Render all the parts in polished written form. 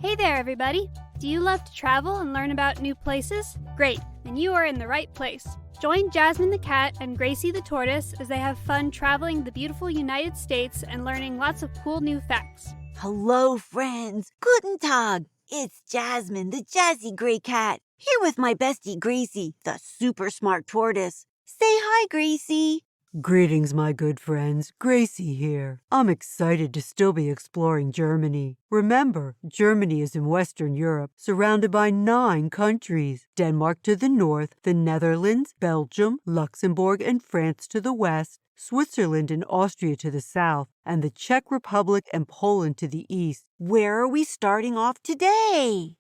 Hey there, everybody! Do you love to travel and learn about new places? Great, then you are in the right place. Join Jasmine the cat and Gracie the tortoise as they have fun traveling the beautiful United States and learning lots of cool new facts. Hello, friends. Guten Tag. It's Jasmine, the jazzy gray cat, here with my bestie Gracie, the super smart tortoise. Say hi, Gracie. Greetings, my good friends. Gracie here. I'm excited to still be exploring Germany. Remember, Germany is in Western Europe, surrounded by 9 countries. Denmark to the north, the Netherlands, Belgium, Luxembourg, and France to the west, Switzerland and Austria to the south, and the Czech Republic and Poland to the east. Where are we starting off today?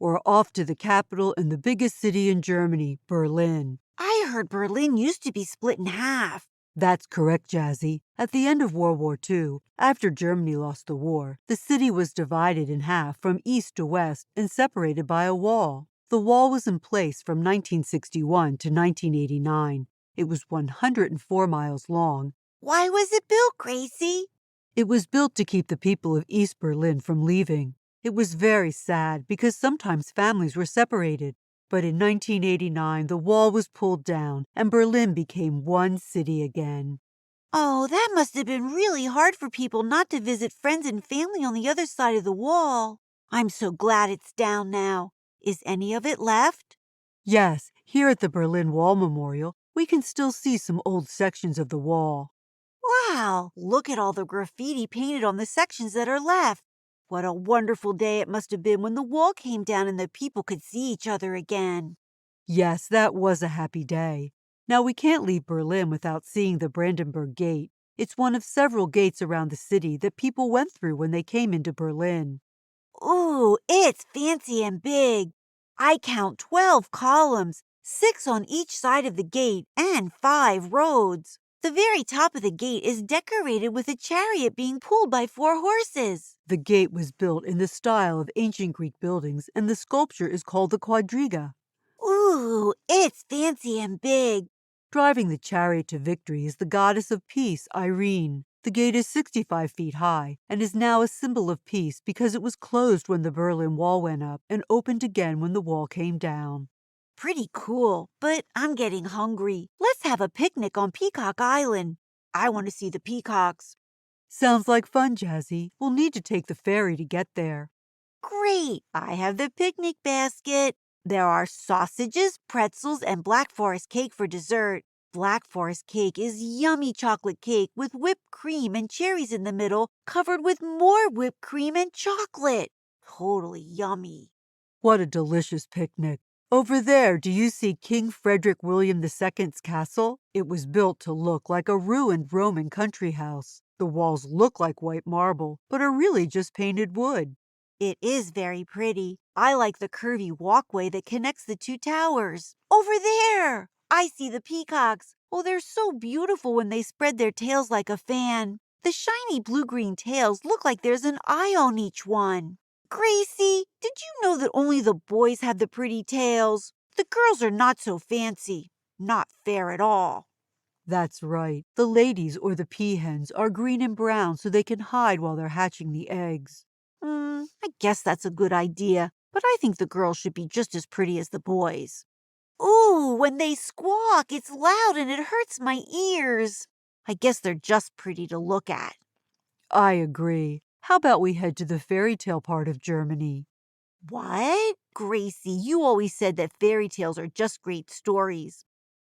We're off to the capital and the biggest city in Germany, Berlin. I heard Berlin used to be split in half. That's correct, Jazzy. At the end of World War II, after Germany lost the war, the city was divided in half from east to west and separated by a wall. The wall was in place from 1961 to 1989. It was 104 miles long. Why was it built, Gracie? It was built to keep the people of East Berlin from leaving. It was very sad because sometimes families were separated. But in 1989, the wall was pulled down and Berlin became one city again. Oh, that must have been really hard for people not to visit friends and family on the other side of the wall. I'm so glad it's down now. Is any of it left? Yes, here at the Berlin Wall Memorial, we can still see some old sections of the wall. Wow, look at all the graffiti painted on the sections that are left. What a wonderful day it must have been when the wall came down and the people could see each other again. Yes, that was a happy day. Now, we can't leave Berlin without seeing the Brandenburg Gate. It's one of several gates around the city that people went through when they came into Berlin. Ooh, it's fancy and big. I count 12 columns, 6 on each side of the gate, and 5 roads. The very top of the gate is decorated with a chariot being pulled by 4 horses. The gate was built in the style of ancient Greek buildings, and the sculpture is called the quadriga. Ooh, it's fancy and big. Driving the chariot to victory is the goddess of peace, Irene. The gate is 65 feet high and is now a symbol of peace because it was closed when the Berlin Wall went up and opened again when the wall came down. Pretty cool, but I'm getting hungry. Let's have a picnic on Peacock Island. I want to see the peacocks. Sounds like fun, Jazzy. We'll need to take the ferry to get there. Great! I have the picnic basket. There are sausages, pretzels, and Black Forest cake for dessert. Black Forest cake is yummy chocolate cake with whipped cream and cherries in the middle, covered with more whipped cream and chocolate. Totally yummy. What a delicious picnic. Over there, do you see King Frederick William II's castle? It was built to look like a ruined Roman country house. The walls look like white marble, but are really just painted wood. It is very pretty. I like the curvy walkway that connects the 2 towers. Over there! I see the peacocks. Oh, they're so beautiful when they spread their tails like a fan. The shiny blue-green tails look like there's an eye on each one. Gracie, did you know that only the boys have the pretty tails? The girls are not so fancy. Not fair at all. That's right. The ladies, or the peahens, are green and brown so they can hide while they're hatching the eggs. I guess that's a good idea, but I think the girls should be just as pretty as the boys. Ooh, when they squawk, it's loud and it hurts my ears. I guess they're just pretty to look at. I agree. How about we head to the fairy tale part of Germany? What? Gracie, you always said that fairy tales are just great stories.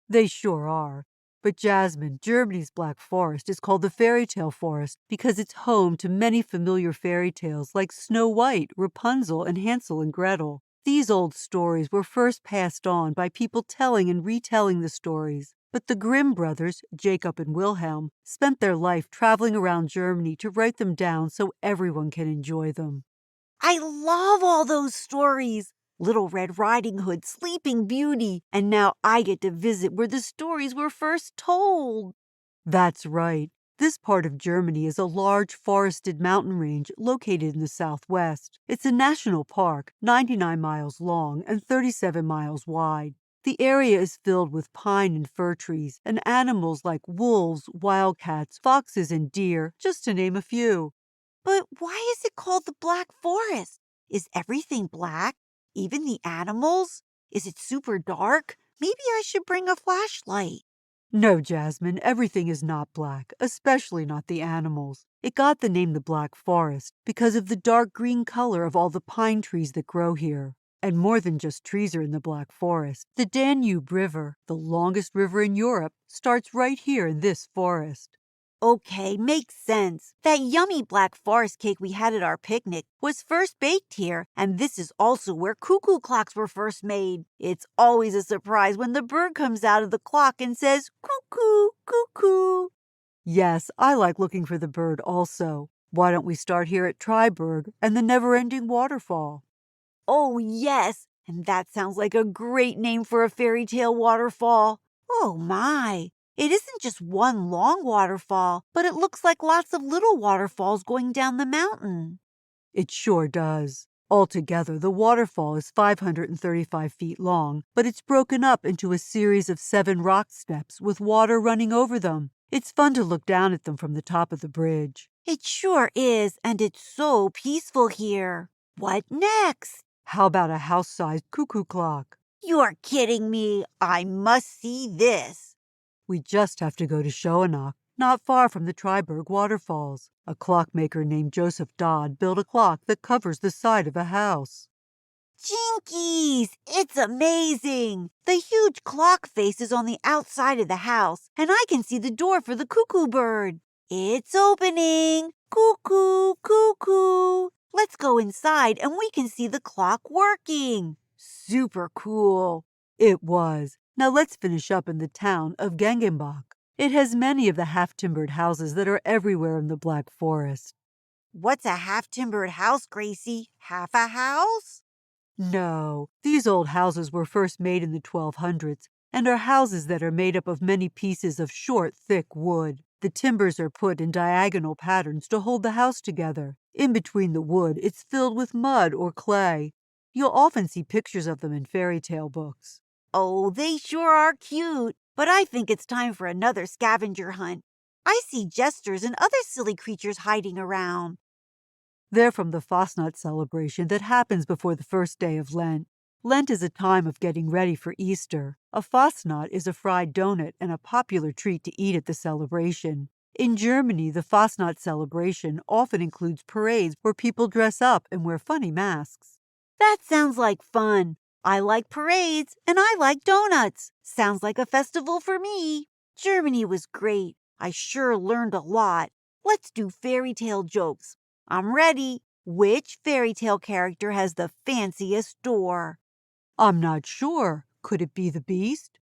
They sure are. But Jasmine, Germany's Black Forest is called the Fairy Tale Forest because it's home to many familiar fairy tales like Snow White, Rapunzel, and Hansel and Gretel. These old stories were first passed on by people telling and retelling the stories. But the Grimm brothers, Jacob and Wilhelm, spent their life traveling around Germany to write them down so everyone can enjoy them. I love all those stories. Little Red Riding Hood, Sleeping Beauty, and now I get to visit where the stories were first told. That's right. This part of Germany is a large forested mountain range located in the southwest. It's a national park, 99 miles long and 37 miles wide. The area is filled with pine and fir trees and animals like wolves, wildcats, foxes, and deer, just to name a few. But why is it called the Black Forest? Is everything black? Even the animals? Is it super dark? Maybe I should bring a flashlight. No, Jasmine, everything is not black, especially not the animals. It got the name the Black Forest because of the dark green color of all the pine trees that grow here. And more than just trees are in the Black Forest. The Danube River, the longest river in Europe, starts right here in this forest. Okay, makes sense. That yummy Black Forest cake we had at our picnic was first baked here, and this is also where cuckoo clocks were first made. It's always a surprise when the bird comes out of the clock and says, cuckoo, cuckoo. Yes, I like looking for the bird also. Why don't we start here at Triberg and the never-ending waterfall? Oh, yes, and that sounds like a great name for a fairy tale waterfall. Oh, my. It isn't just one long waterfall, but it looks like lots of little waterfalls going down the mountain. It sure does. Altogether, the waterfall is 535 feet long, but it's broken up into a series of 7 rock steps with water running over them. It's fun to look down at them from the top of the bridge. It sure is, and it's so peaceful here. What next? How about a house-sized cuckoo clock? You're kidding me. I must see this. We just have to go to Schoenach, not far from the Triberg waterfalls. A clockmaker named Joseph Dodd built a clock that covers the side of a house. Jinkies! It's amazing! The huge clock face is on the outside of the house, and I can see the door for the cuckoo bird. It's opening! Cuckoo, cuckoo! Let's go inside and we can see the clock working. Super cool. It was. Now let's finish up in the town of Gengenbach. It has many of the half-timbered houses that are everywhere in the Black Forest. What's a half-timbered house, Gracie? Half a house? No, these old houses were first made in the 1200s and are houses that are made up of many pieces of short, thick wood. The timbers are put in diagonal patterns to hold the house together. In between the wood, it's filled with mud or clay. You'll often see pictures of them in fairy tale books. Oh, they sure are cute, but I think it's time for another scavenger hunt. I see jesters and other silly creatures hiding around. They're from the Fastnacht celebration that happens before the first day of Lent. Lent is a time of getting ready for Easter. A Fastnacht is a fried donut and a popular treat to eat at the celebration. In Germany, the Fastnacht celebration often includes parades where people dress up and wear funny masks. That sounds like fun. I like parades, and I like donuts. Sounds like a festival for me. Germany was great. I sure learned a lot. Let's do fairy tale jokes. I'm ready. Which fairy tale character has the fanciest door? I'm not sure. Could it be the Beast?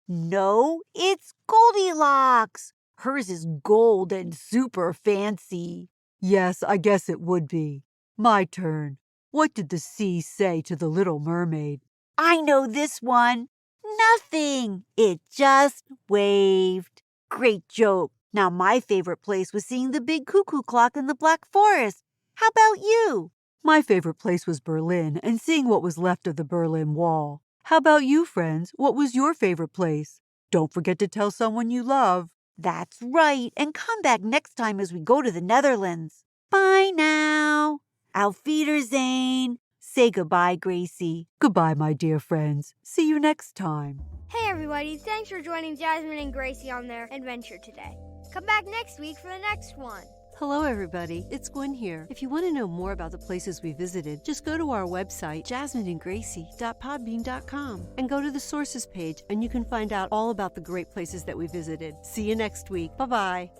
No, it's Goldilocks. Hers is gold and super fancy. Yes, I guess it would be. My turn. What did the sea say to the little mermaid? I know this one. Nothing. It just waved. Great joke. Now my favorite place was seeing the big cuckoo clock in the Black Forest. How about you? My favorite place was Berlin and seeing what was left of the Berlin Wall. How about you, friends? What was your favorite place? Don't forget to tell someone you love. That's right. And come back next time as we go to the Netherlands. Bye now. Auf Wiedersehen. Say goodbye, Gracie. Goodbye, my dear friends. See you next time. Hey everybody, thanks for joining Jasmine and Gracie on their adventure today. Come back next week for the next one. Hello everybody, it's Gwen here. If you want to know more about the places we visited, just go to our website, jasmineandgracie.podbean.com, and go to the sources page and you can find out all about the great places that we visited. See you next week. Bye-bye.